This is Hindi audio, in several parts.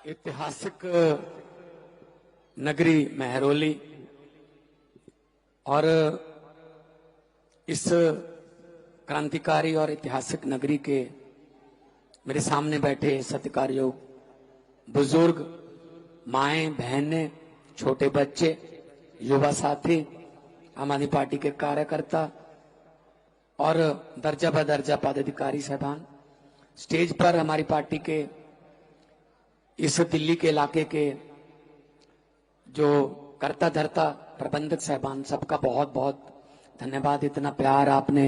ऐतिहासिक नगरी महरौली और इस क्रांतिकारी और ऐतिहासिक नगरी के मेरे सामने बैठे सत्कारयोग बुजुर्ग, माएं, बहनें, छोटे बच्चे, युवा साथी, आम आदमी पार्टी के कार्यकर्ता और दर्जा बदर्जा पदाधिकारी साहबान, स्टेज पर हमारी पार्टी के इस दिल्ली के इलाके के जो करता धरता प्रबंधक साहबान, सबका बहुत बहुत धन्यवाद। इतना प्यार आपने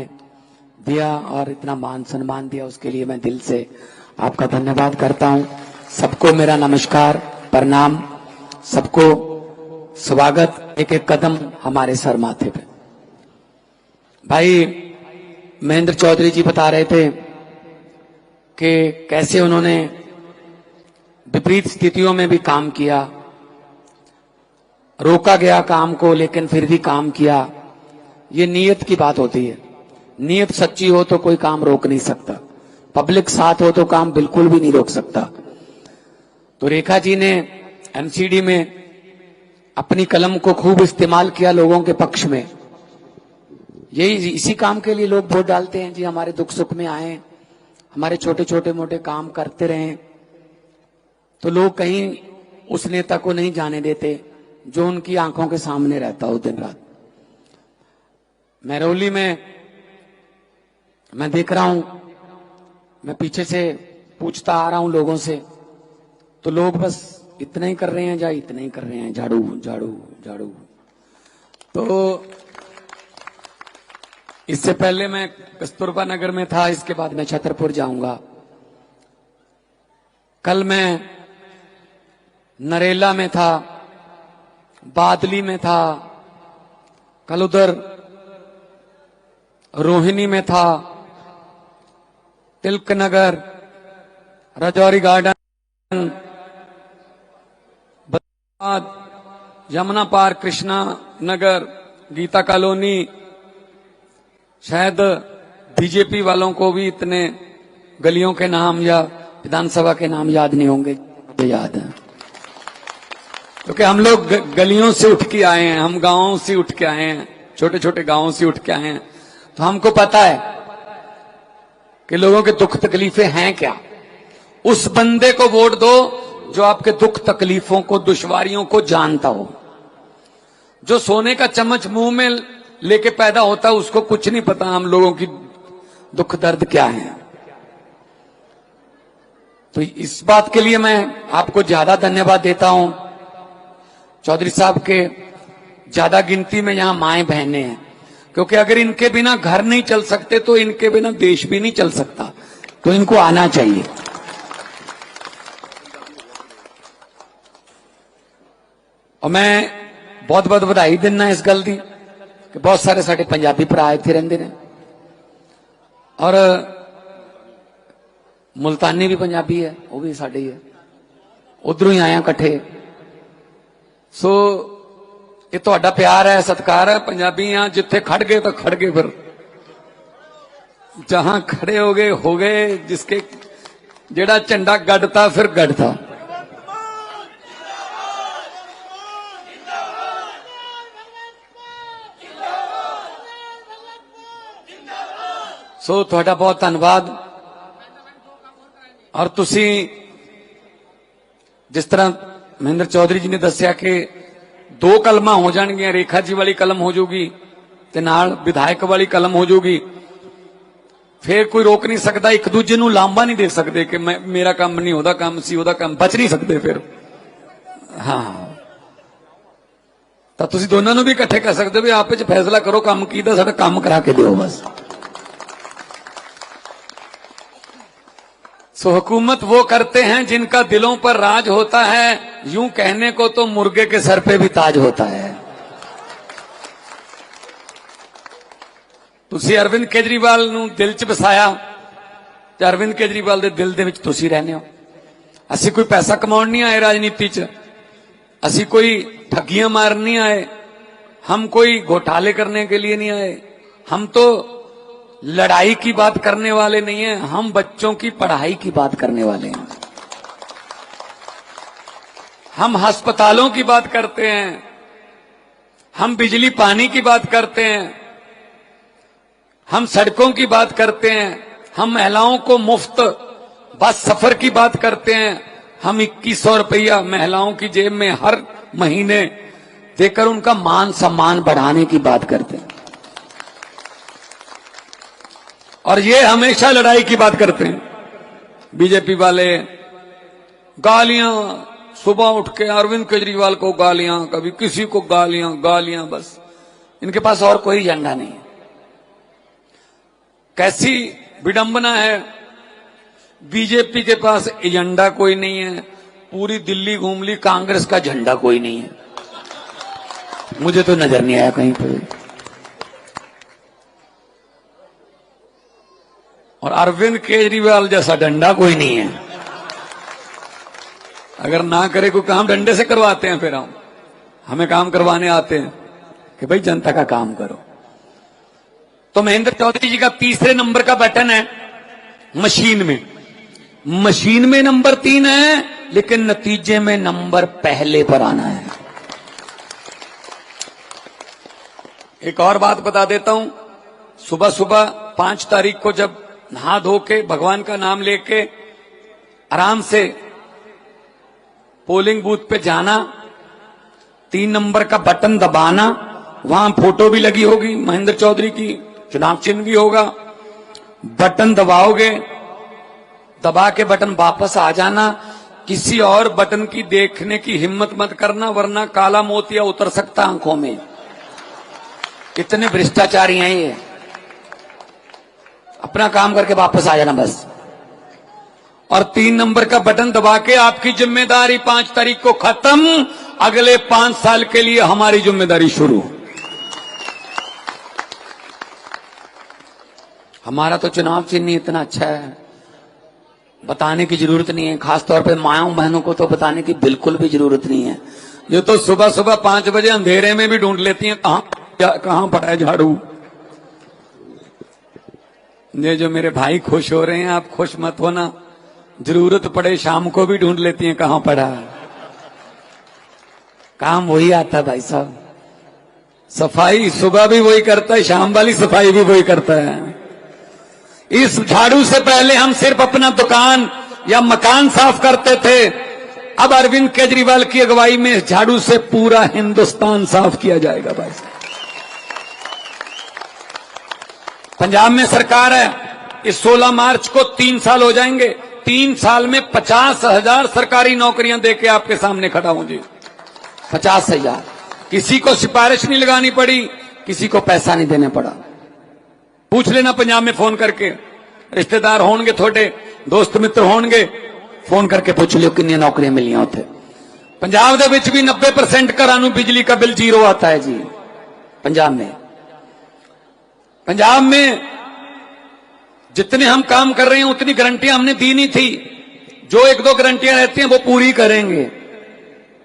दिया और इतना मान सम्मान दिया, उसके लिए मैं दिल से आपका धन्यवाद करता हूं। सबको मेरा नमस्कार, प्रणाम, सबको स्वागत। एक एक कदम हमारे सर माथे पे। भाई महेंद्र चौधरी जी बता रहे थे कि कैसे उन्होंने विपरीत स्थितियों में भी काम किया, रोका गया काम को लेकिन फिर भी काम किया। ये नीयत की बात होती है। नीयत सच्ची हो तो कोई काम रोक नहीं सकता, पब्लिक साथ हो तो काम बिल्कुल भी नहीं रोक सकता। तो रेखा जी ने एमसीडी में अपनी कलम को खूब इस्तेमाल किया लोगों के पक्ष में। यही इसी काम के लिए लोग वोट डालते हैं जी, हमारे दुख सुख में आए, हमारे छोटे छोटे मोटे काम करते रहें। तो लोग कहीं उस नेता को नहीं जाने देते जो उनकी आंखों के सामने रहता हो दिन रात। महरौली में मैं देख रहा हूं, मैं पीछे से पूछता आ रहा हूं लोगों से, तो लोग बस इतना ही कर रहे हैं, इतना ही कर रहे हैं, झाड़ू झाड़ू झाड़ू। तो इससे पहले मैं कस्तूरबा नगर में था, इसके बाद मैं छतरपुर जाऊंगा। कल मैं नरेला में था, बादली में था, कल उधर रोहिणी में था, Tilak Nagar, Rajouri garden, Yamuna park, Krishna Nagar, Gita colony. शायद बीजेपी वालों को भी इतने गलियों के नाम या विधानसभा के नाम याद नहीं होंगे, मुझे याद है, क्योंकि हम लोग गलियों से उठ के आए हैं, हम गांवों से उठ के आए हैं, छोटे छोटे गांवों से उठ के आए हैं। तो हमको पता है कि लोगों के दुख तकलीफें हैं क्या। उस बंदे को वोट दो जो आपके दुख तकलीफों को, दुश्वारियों को जानता हो। जो सोने का चम्मच मुंह में लेके पैदा होता है उसको कुछ नहीं पता हम लोगों की दुख दर्द क्या है। तो इस बात के लिए मैं आपको ज्यादा धन्यवाद देता हूं। चौधरी साहब के ज्यादा गिनती में यहां माएं बहनें हैं, क्योंकि अगर इनके बिना घर नहीं चल सकते तो इनके बिना देश भी नहीं चल सकता। तो इनको आना चाहिए। और मैं बहुत बहुत बधाई देना इस गल दी कि बहुत सारे साडे पंजाबी भरा इत्थे रहिंदे ने, और मुल्तानी भी पंजाबी है, वो भी साडे ही है, उधरों ही आया इकट्ठे। सो ये तुहाडा प्यार है, सत्कार है। पंजाबी हां, जिथे खड़ गए तो खड़ गए, फिर जहां खड़े हो गए, जिसके जेड़ा झंडा गढ़ता फिर गढ़ता। सो तुहाडा बहुत धन्यवाद। और तुसी जिस तरह महेंद्र चौधरी जी ने दस्या कि 2 कलमा हो जाएंगी, रेखा जी वाली कलम हो जाऊगी ते नाल विधायक वाली कलम हो जाऊगी, फिर कोई रोक नहीं सकता। एक दूजे नूं लांबा नहीं दे सकते कि मैं मेरा काम नहीं, ओदा काम सी, ओदा काम, बच नहीं सकते फिर। हाँ, तो तुसी दोनों भी इकट्ठे कर सकते भी आप फैसला करो काम की, साडा काम करा के दो बस। सो हुकूमत वो करते हैं जिनका दिलों पर राज होता है, यूं कहने को तो मुर्गे के सर पे भी ताज होता है। तुसी अरविंद केजरीवाल नूं दिल च बसाया ते अरविंद केजरीवाल दे दिल दे विच तुसी रहने हो। असी कोई पैसा कमाउण नहीं आए राजनीति च, असी कोई ठगियां मारन नहीं आए, हम कोई घोटाले करने के लिए नहीं आए। हम तो लड़ाई की बात करने वाले नहीं है, हम बच्चों की पढ़ाई की बात करने वाले हैं। हम अस्पतालों की बात करते हैं, हम बिजली पानी की बात करते हैं, हम सड़कों की बात करते हैं, हम महिलाओं को मुफ्त बस सफर की बात करते हैं, हम 2100 रुपया महिलाओं की जेब में हर महीने देकर उनका मान सम्मान बढ़ाने की बात करते हैं। और ये हमेशा लड़ाई की बात करते हैं बीजेपी वाले। गालियां, सुबह उठ के अरविंद केजरीवाल को गालियां, कभी किसी को गालियां, गालियां, बस इनके पास और कोई एजेंडा नहीं है। कैसी विडंबना है, बीजेपी के पास एजेंडा कोई नहीं है, पूरी दिल्ली घूम ली, कांग्रेस का झंडा कोई नहीं है, मुझे तो नजर नहीं आया कहीं पर। और अरविंद केजरीवाल जैसा डंडा कोई नहीं है, अगर ना करे कोई काम डंडे से करवाते हैं, फिर हमें काम करवाने आते हैं कि भाई जनता का काम करो। तो महेंद्र चौधरी जी का तीसरे नंबर का बटन है मशीन में नंबर 3 है, लेकिन नतीजे में नंबर पहले पर आना है। एक और बात बता देता हूं, सुबह सुबह 5 तारीख को जब नहा धो के भगवान का नाम लेके आराम से पोलिंग बूथ पे जाना, 3 नंबर का बटन दबाना, वहां फोटो भी लगी होगी महेंद्र चौधरी की, चुनाव चिन्ह भी होगा, बटन दबाओगे, दबा के बटन वापस आ जाना। किसी और बटन की देखने की हिम्मत मत करना, वरना काला मोतिया उतर सकता आंखों में। कितने भ्रष्टाचारी हैं ये, अपना काम करके वापस आ जाना बस। और 3 नंबर का बटन दबा के आपकी जिम्मेदारी 5 तारीख को खत्म, अगले 5 साल के लिए हमारी जिम्मेदारी शुरू। हमारा तो चुनाव चिन्ह इतना अच्छा है, बताने की जरूरत नहीं है, खासतौर पे मायाओं बहनों को तो बताने की बिल्कुल भी जरूरत नहीं है। ये तो सुबह सुबह 5 बजे अंधेरे में भी ढूंढ लेती हैं कहां पड़ा है झाड़ू। ये जो मेरे भाई खुश हो रहे हैं, आप खुश मत होना, जरूरत पड़े शाम को भी ढूंढ लेती हैं कहां पड़ा। काम वही आता है भाई साहब, सफाई सुबह भी वही करता है, शाम वाली सफाई भी वही करता है। इस झाड़ू से पहले हम सिर्फ अपना दुकान या मकान साफ करते थे, अब अरविंद केजरीवाल की अगुवाई में झाड़ू से पूरा हिंदुस्तान साफ किया जाएगा भाई साहब। पंजाब में सरकार है, इस 16 मार्च को 3 साल हो जाएंगे। 3 साल में 50,000 सरकारी नौकरियां देके आपके सामने खड़ा हूं जी, 50,000। किसी को सिफारिश नहीं लगानी पड़ी, किसी को पैसा नहीं देना पड़ा। पूछ लेना पंजाब में फोन करके, रिश्तेदार होंगे, थोड़े दोस्त मित्र होंगे, फोन करके पूछ लियो कितनी नौकरियां मिलियां उथे। पंजाब दे विच भी 90% घरां नूं बिजली का बिल 0 आता है जी। पंजाब में जितने हम काम कर रहे हैं उतनी गारंटियां हमने दी नहीं थी, जो 1-2 गारंटियां रहती हैं वो पूरी करेंगे,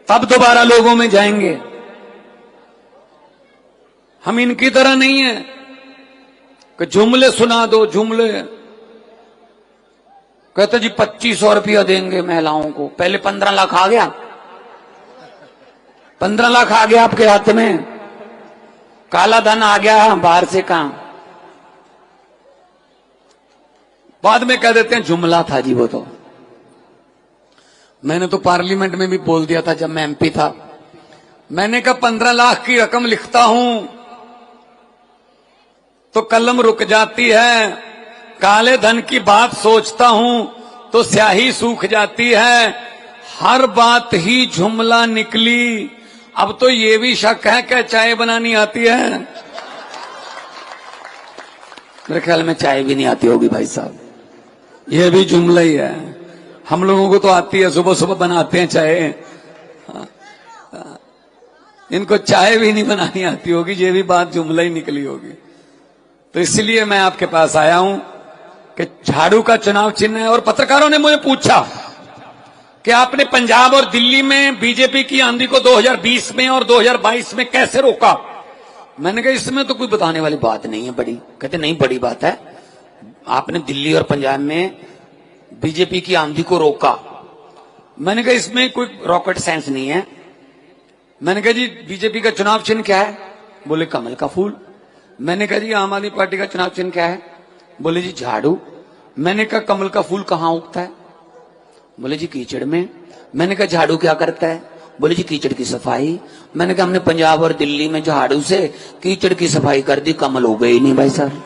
तब दोबारा लोगों में जाएंगे। हम इनकी तरह नहीं है कि जुमले सुना दो, जुमले कहते जी 2500 रुपया देंगे महिलाओं को। पहले 15 लाख आ गया, 15 लाख आ गया आपके हाथ में, काला धन आ गया बाहर से कहां। बाद में कह देते हैं जुमला था जी वो तो। मैंने तो पार्लियामेंट में भी बोल दिया था जब मैं एमपी था, मैंने कहा 15 लाख की रकम लिखता हूं तो कलम रुक जाती है, काले धन की बात सोचता हूं तो स्याही सूख जाती है, हर बात ही जुमला निकली। अब तो ये भी शक है क्या चाय बनानी आती है? मेरे ख्याल में चाय भी नहीं आती होगी भाई साहब, ये भी जुमला ही है। हम लोगों को तो आती है, सुबह सुबह बनाते हैं चाय, इनको चाय भी नहीं बनानी आती होगी, ये भी बात जुमला ही निकली होगी। तो इसलिए मैं आपके पास आया हूं कि झाड़ू का चुनाव चिन्ह है। और पत्रकारों ने मुझे पूछा कि आपने पंजाब और दिल्ली में बीजेपी की आंधी को 2020 में और 2022 में कैसे रोका? मैंने कहा इसमें तो कोई बताने वाली बात नहीं है बड़ी। कहते नहीं बड़ी बात है, आपने दिल्ली और पंजाब में बीजेपी की आंधी को रोका। मैंने कहा इसमें कोई रॉकेट साइंस नहीं है। मैंने कहा जी बीजेपी का चुनाव चिन्ह क्या है? बोले कमल का फूल। मैंने कहा जी आम आदमी पार्टी का चुनाव चिन्ह क्या है? बोले जी झाड़ू। मैंने कहा कमल का फूल कहाँ उगता है? बोले जी कीचड़ में। मैंने कहा झाड़ू क्या करता है? बोले जी कीचड़ की सफाई। मैंने कहा हमने पंजाब और दिल्ली में झाड़ू से कीचड़ की सफाई कर दी, कमल उगे ही नहीं भाई साहब।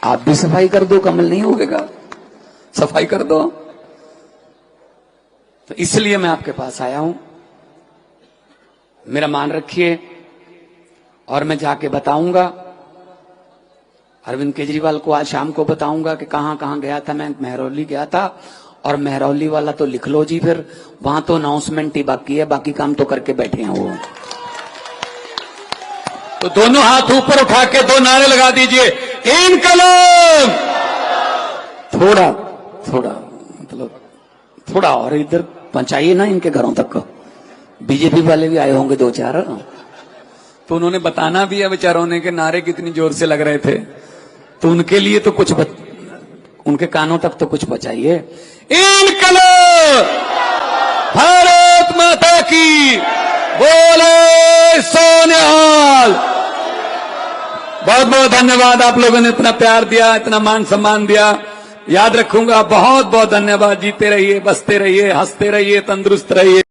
आप भी सफाई कर दो, कमल नहीं उगेगा, सफाई कर दो। तो इसलिए मैं आपके पास आया हूं, मेरा मान रखिए और मैं जाके बताऊंगा अरविंद केजरीवाल को, आज शाम को बताऊंगा कि कहां कहां गया था। मैं महरौली गया था, और महरौली वाला तो लिख लो जी, फिर वहां तो अनाउंसमेंट ही बाकी है, बाकी काम तो करके बैठे हैं वो। तो दोनों हाथ ऊपर उठा के दो नारे लगा दीजिए, इनकलाब। थोड़ा थोड़ा मतलब थोड़ा और इधर पहुंचाइए ना इनके घरों तक। बीजेपी वाले भी आए होंगे दो चार, तो उन्होंने बताना भी है बेचारों ने कि नारे कितनी जोर से लग रहे थे, तो उनके लिए तो कुछ उनके कानों तक तो कुछ पहुंचाइए। इनकलाब, भारत माता की, बोले सोनिहाल। बहुत बहुत धन्यवाद, आप लोगों ने इतना प्यार दिया, इतना मान सम्मान दिया, याद रखूंगा। बहुत बहुत धन्यवाद। जीते रहिए, बसते रहिए, हंसते रहिए, तंदुरुस्त रहिए।